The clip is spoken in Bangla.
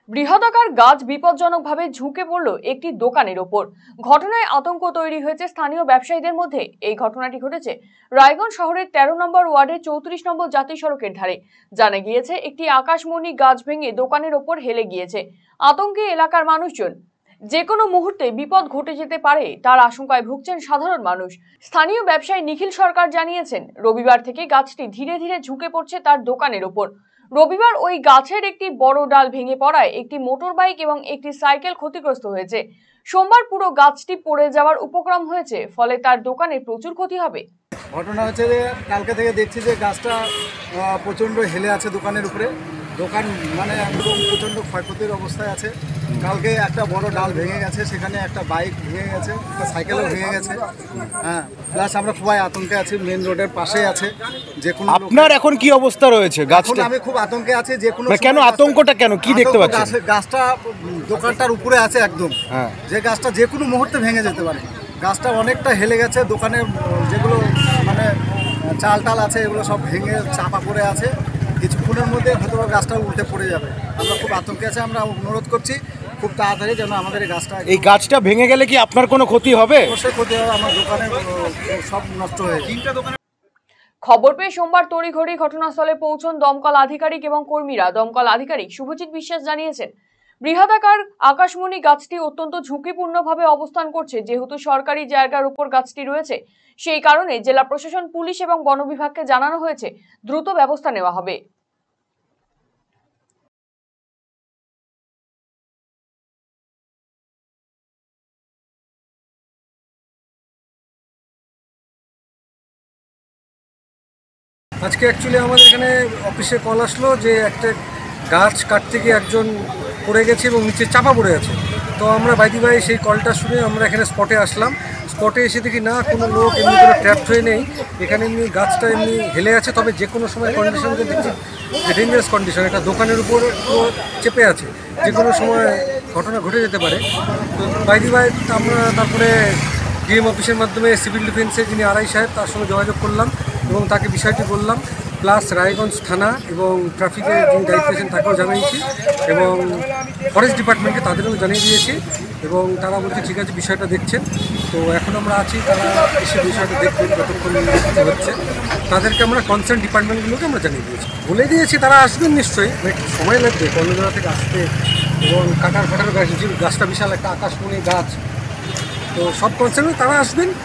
বৃহদাকার গাছ বিপজ্জনকভাবে ঝুঁকে পড়ল একটি দোকানের ওপর। ঘটনায় আতঙ্ক তৈরি হয়েছে স্থানীয় ব্যবসায়ীদের মধ্যে। এই ঘটনাটি ঘটেছে রায়গঞ্জ শহরের 13 নম্বর ওয়ার্ডের 34 নম্বর জাতীয় সড়কের ধারে। জানা গিয়েছে একটি আকাশমণি গাছ ভেঙে দোকানের ওপর হেলে গিয়েছে। আতঙ্কে এলাকার মানুষজন। যে কোনো মুহূর্তে বিপদ ঘটে যেতে পারে তার আশঙ্কায় ভুগছেন সাধারণ মানুষ। স্থানীয় ব্যবসায়ী নিখিল সরকার জানিয়েছেন, রবিবার থেকে গাছটি ধীরে ধীরে ঝুঁকে পড়ছে তার দোকানের ওপর। রবিবার ওই গাছের একটি বড় ডাল ভেঙে পড়ায় একটি মোটর বাইক এবং একটি সাইকেল ক্ষতিগ্রস্ত হয়েছে। সোমবার পুরো গাছটি পড়ে যাওয়ার উপক্রম হয়েছে, ফলে তার দোকানে প্রচুর ক্ষতি হবে। ঘটনা হচ্ছে যে কালকে থেকে দেখছি যে গাছটা প্রচণ্ড হেলে আছে দোকানের উপরে। দোকান মানে একদম প্রচণ্ড ক্ষয়ক্ষতির অবস্থায় আছে। কালকে একটা বড় ডাল ভেঙে গেছে, সেখানে একটা বাইক ভেঙে গেছে, একটা সাইকেলও ভেঙে গেছে। হ্যাঁ, প্লাস আমরা খুবই আতঙ্কে আছি, মেন রোডের পাশেই আছে। যে কোনো আপনার এখন কি অবস্থা রয়েছে গাছটা? আমি খুব আতঙ্কে আছি। যে কোনো কেন আতঙ্কটা কেন, কি দেখতে পাচ্ছেন? গাছটা দোকানটার উপরে আছে একদম, যে গাছটা যে কোনো মুহূর্তে ভেঙে যেতে পারে। গাছটা অনেকটা হেলে গেছে, দোকানে যেগুলো মানে চাল টাল আছে এগুলো সব ভেঙে চাপা পড়ে আছে। কিছুক্ষণের মধ্যে হয়তো গাছটা উল্টে পড়ে যাবে। আমরা খুব আতঙ্কে আছে। আমরা অনুরোধ করছি খুব তাড়াতাড়ি যেন আমাদের এই গাছটা ভেঙে গেলে কি আপনার কোনো ক্ষতি হবে? অবশ্যই ক্ষতি হবে, আমার দোকানে সব নষ্ট হয়ে যাবে। খবর পেয়ে সোমবার তড়িঘড়ি ঘটনাস্থলে পৌঁছন দমকল আধিকারিক এবং কর্মীরা। দমকল আধিকারিক শুভজিৎ বিশ্বাস জানিয়েছেন, বৃহদাকার আকাশমণি গাছটি অত্যন্ত ঝুঁকিপূর্ণভাবে অবস্থান করছে। যেহেতু সরকারি জায়গার উপর গাছটি রয়েছে, সেই কারণে জেলা প্রশাসন, পুলিশ এবং বন বিভাগকে জানানো হয়েছে। দ্রুত ব্যবস্থা নেওয়া হবে। আজকে অ্যাকচুয়ালি আমাদের এখানে অফিসে কল আসলো যে একটা গাছ কাটতে গিয়ে একজন পড়ে গেছে এবং নিচে চাপা পড়ে আছে। তো আমরা বাইদি ভাই সেই কলটা শুনে আমরা এখানে স্পটে আসলাম। স্পটে এসে দেখি না, কোনো লোক এমনি করে ট্র্যাপড হয়ে নেই। এখানে এমনি গাছটা এমনি হেলে আছে, তবে যে কোনো সময় কন্ডিশনকে দেখছি যে ডেঞ্জারাস কন্ডিশন। একটা দোকানের উপর চেপে আছে, যে কোনো সময় ঘটনা ঘটে যেতে পারে। তো বাইদি ভাই আমরা তারপরে ডিএম অফিসের মাধ্যমে সিভিল ডিফেন্সের যিনি আরআই সাহেব, তার সঙ্গে যোগাযোগ করলাম এবং তাকে বিষয়টি বললাম। প্লাস রায়গঞ্জ থানা এবং ট্রাফিকের যিনি দায়িত্ব আছেন তাকেও জানিয়েছি এবং ফরেস্ট ডিপার্টমেন্টকে তাদেরও জানিয়ে দিয়েছি এবং তারা বলছে ঠিক আছে, বিষয়টা দেখছেন। তো এখন আমরা আছি, তারা এসে বিষয়টা দেখবেন যতক্ষণ হচ্ছে। তাদেরকে আমরা কনসার্ন ডিপার্টমেন্টগুলোকে আমরা জানিয়ে দিয়েছি, বলে দিয়েছি তারা আসবেন নিশ্চয়ই। একটু সময় লাগবে অন্য জায়গা থেকে আসতে এবং কাটার ফাটার গাছ, গাছটা বিশাল একটা আকাশমণি গাছ। তো সব কনসার্নে তারা আসবেন।